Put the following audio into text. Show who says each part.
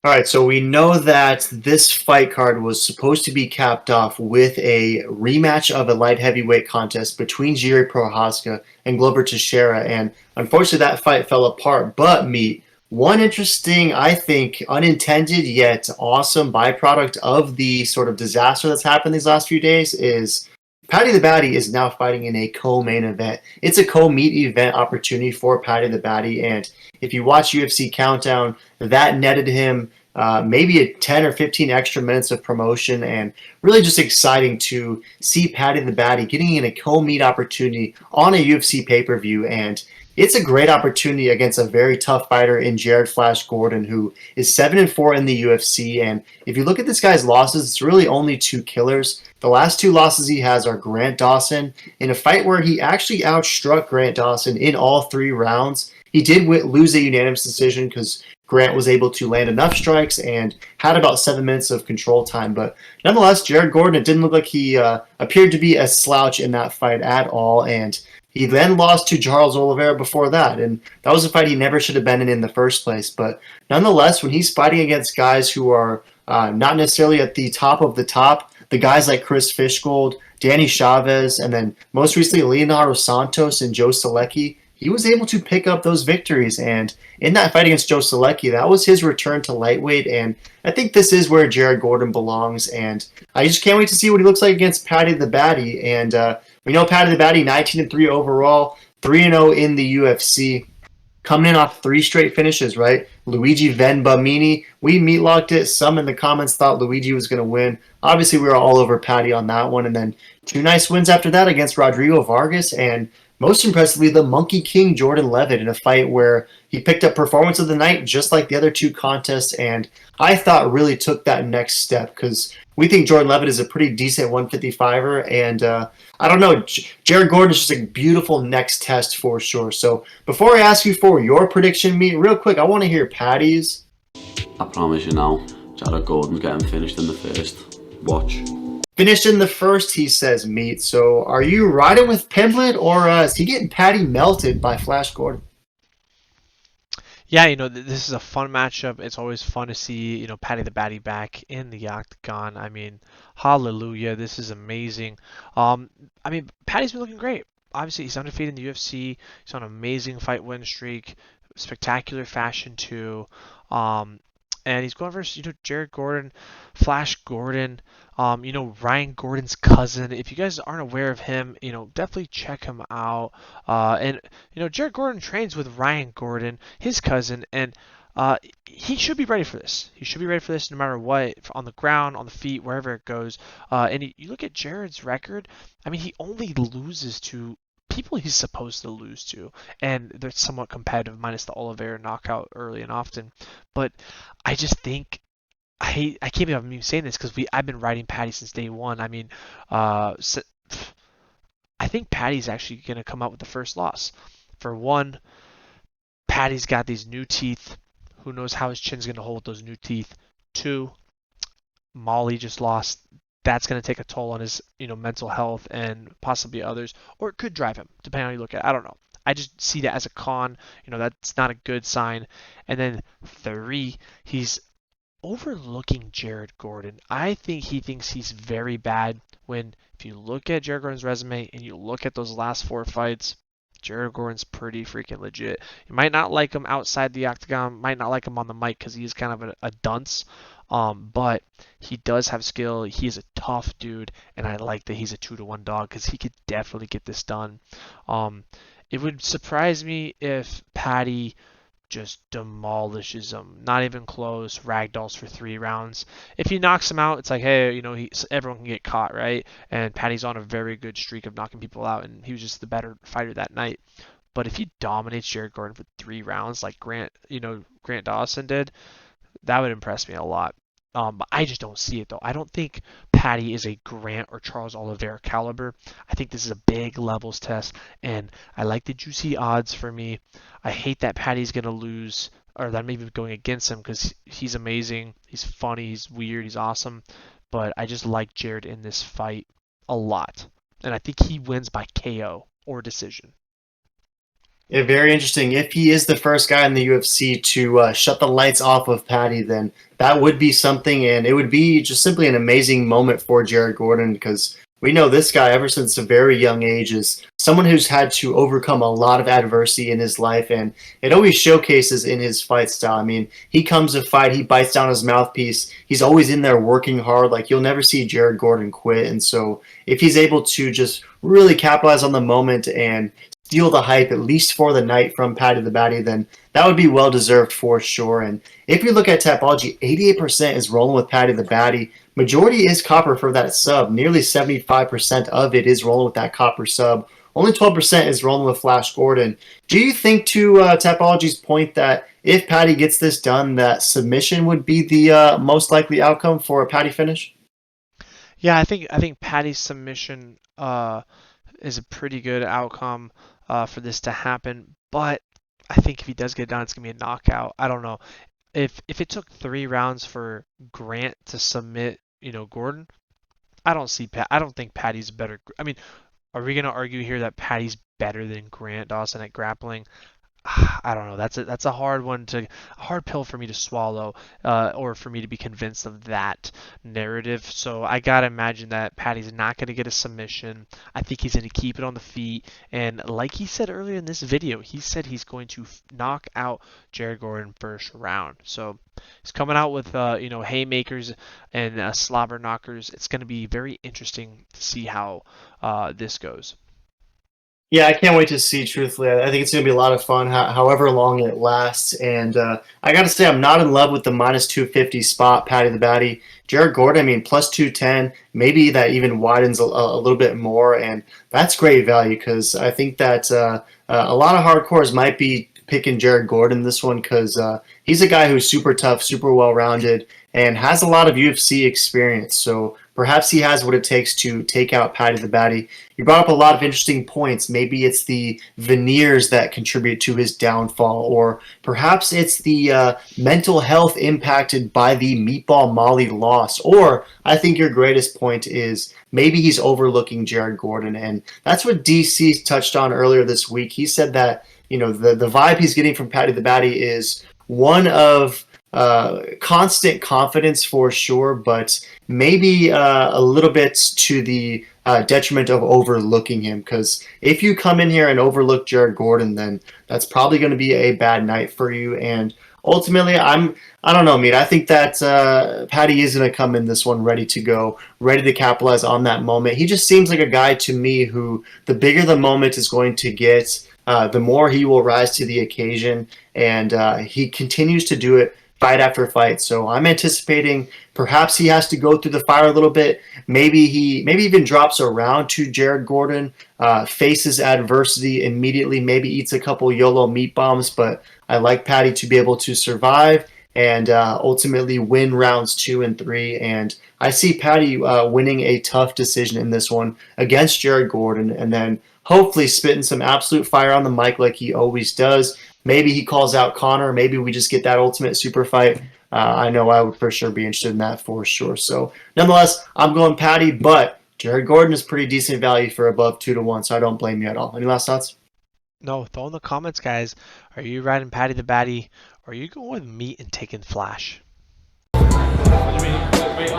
Speaker 1: All right, so we know that this fight card was supposed to be capped off with a rematch of a light heavyweight contest between Jiri Prochazka and Glover Teixeira, and unfortunately that fight fell apart. But meet one interesting, I think, unintended yet awesome byproduct of the sort of disaster that's happened these last few days is Paddy the Baddy is now fighting in a co-main event. It's a co-meet event opportunity for Paddy the Baddy, and if you watch UFC Countdown, that netted him maybe a 10 or 15 extra minutes of promotion, and really just exciting to see Paddy the Baddy getting in a co-meet opportunity on a UFC pay-per-view. And it's a great opportunity against a very tough fighter in Jared Flash Gordon, who is 7-4 in the UFC. And if you look at this guy's losses, it's really only two killers. The last two losses he has are Grant Dawson in a fight where he actually outstruck Grant Dawson in all three rounds. He did lose a unanimous decision because Grant was able to land enough strikes and had about 7 minutes of control time. But nonetheless, Jared Gordon, it didn't look like he appeared to be a slouch in that fight at all. And he then lost to Charles Oliveira before that. And that was a fight he never should have been in the first place. But nonetheless, when he's fighting against guys who are not necessarily at the top of the top, the guys like Chris Fishgold, Danny Chavez, and then most recently Leonardo Santos and Joe Selecki, he was able to pick up those victories. And in that fight against Joe Selecki, that was his return to lightweight. And I think this is where Jared Gordon belongs. And I just can't wait to see what he looks like against Paddy the Baddy. And we know Paddy the Baddy, 19-3 overall, 3-0 in the UFC, coming in off three straight finishes, right? Luigi Venbamini, we meatlocked it. Some in the comments thought Luigi was going to win. Obviously, we were all over Paddy on that one. And then two nice wins after that against Rodrigo Vargas and most impressively, the Monkey King Jordan Levitt in a fight where he picked up performance of the night just like the other two contests, and I thought really took that next step because we think Jordan Levitt is a pretty decent 155er, and I don't know, Jared Gordon is just a beautiful next test for sure. So before I ask you for your prediction, meet real quick, I want to hear Patty's.
Speaker 2: I promise you now, Jared Gordon's getting finished in the first. Watch.
Speaker 1: Finished in the first, he says, meet. So are you riding with Pimblett, or is he getting Paddy melted by Flash Gordon?
Speaker 3: Yeah, this is a fun matchup. It's always fun to see, Paddy the Baddy back in the octagon. I mean, hallelujah, this is amazing. Paddy's been looking great. Obviously, he's undefeated in the UFC. He's on an amazing fight win streak, spectacular fashion too. And he's going versus, Jared Gordon, Flash Gordon, Ryan Gordon's cousin. If you guys aren't aware of him, definitely check him out. Jared Gordon trains with Ryan Gordon, his cousin, and he should be ready for this. He should be ready for this no matter what, on the ground, on the feet, wherever it goes. And you look at Jared's record, I mean, he only loses to people he's supposed to lose to, and they're somewhat competitive, minus the Oliveira knockout early and often. But I just think I can't believe I'm even saying this because I've been riding Paddy since day one. I mean, so, I think Paddy's actually gonna come out with the first loss. For one, Paddy's got these new teeth. Who knows how his chin's gonna hold those new teeth? Two, Molly just lost. That's going to take a toll on his, mental health and possibly others, or it could drive him, depending on how you look at it. I don't know. I just see that as a con. That's not a good sign. And then three, he's overlooking Jared Gordon. I think he thinks he's very bad when, if you look at Jared Gordon's resume and you look at those last four fights, Jared Gordon's pretty freaking legit. You might not like him outside the octagon, might not like him on the mic because he is kind of a dunce. But he does have skill. He is a tough dude, and I like that he's a 2-1 dog because he could definitely get this done. It would surprise me if Paddy just demolishes him, not even close, ragdolls for 3 rounds. If he knocks him out, it's like, hey, everyone can get caught, right? And Paddy's on a very good streak of knocking people out, and he was just the better fighter that night. But if he dominates Jared Gordon for 3 rounds, like Grant Dawson did, that would impress me a lot. But I just don't see it though. I don't think Paddy is a Grant or Charles Oliveira caliber. I think this is a big levels test, and I like the juicy odds for me. I hate that Paddy's gonna lose, or that I'm even going against him because he's amazing, he's funny, he's weird, he's awesome. But I just like Jared in this fight a lot, and I think he wins by KO or decision.
Speaker 1: Yeah, very interesting. If he is the first guy in the UFC to shut the lights off of Paddy, then that would be something, and it would be just simply an amazing moment for Jared Gordon because we know this guy ever since a very young age is someone who's had to overcome a lot of adversity in his life, and it always showcases in his fight style. I mean, he comes to fight, he bites down his mouthpiece, he's always in there working hard. Like, you'll never see Jared Gordon quit, and so if he's able to just really capitalize on the moment and steal the hype, at least for the night, from Paddy the Baddy, then that would be well deserved for sure. And if you look at Tapology, 88% is rolling with Paddy the Baddy. Majority is copper for that sub. Nearly 75% of it is rolling with that copper sub. Only 12% is rolling with Flash Gordon. Do you think, to Tapology's point, that if Paddy gets this done, that submission would be the most likely outcome for a Paddy finish?
Speaker 3: Yeah, I think Paddy's submission is a pretty good outcome for this to happen. But I think if he does get it done, it's gonna be a knockout. I don't know if it took 3 rounds for Grant to submit, Gordon. I don't think Paddy's better. I mean, are we gonna argue here that Paddy's better than Grant Dawson at grappling? I don't know. That's a hard one a hard pill for me to swallow, or for me to be convinced of that narrative. So I gotta imagine that Paddy's not gonna get a submission. I think he's gonna keep it on the feet, and like he said earlier in this video, he said he's going to knock out Jared Gordon first round. So he's coming out with haymakers and slobber knockers. It's gonna be very interesting to see how this goes.
Speaker 1: Yeah, I can't wait to see, truthfully. I think it's going to be a lot of fun, however long it lasts. And I got to say, I'm not in love with the minus 250 spot, Paddy the Baddy. Jared Gordon, I mean, plus 210, maybe that even widens a little bit more. And that's great value because I think that a lot of hardcores might be picking Jared Gordon this one because he's a guy who's super tough, super well-rounded, and has a lot of UFC experience. So perhaps he has what it takes to take out Paddy the Baddy. You brought up a lot of interesting points. Maybe it's the veneers that contribute to his downfall, or perhaps it's the mental health impacted by the Meatball Molly loss. Or I think your greatest point is maybe he's overlooking Jared Gordon, and that's what DC touched on earlier this week. He said that the vibe he's getting from Paddy the Baddy is one of constant confidence for sure, but maybe a little bit to the detriment of overlooking him. Because if you come in here and overlook Jared Gordon, then that's probably going to be a bad night for you. And ultimately, I don't know, Meat. I think that Paddy is going to come in this one ready to go, ready to capitalize on that moment. He just seems like a guy to me who, the bigger the moment is going to get, the more he will rise to the occasion, and he continues to do it fight after fight. So I'm anticipating perhaps he has to go through the fire a little bit. Maybe even drops around to Jared Gordon, faces adversity immediately, maybe eats a couple YOLO meat bombs, but I like Paddy to be able to survive and ultimately win rounds 2 and 3. And I see Paddy winning a tough decision in this one against Jared Gordon, and then hopefully spitting some absolute fire on the mic like he always does. Maybe he calls out Connor. Maybe we just get that ultimate super fight. I know I would for sure be interested in that for sure. So nonetheless, I'm going Paddy, but Jared Gordon is pretty decent value for above 2-1, so I don't blame you at all. Any last thoughts?
Speaker 3: No, throw in the comments, guys. Are you riding Paddy the Baddy, or are you going with meat and taking Flash?
Speaker 4: What do you mean? Wait,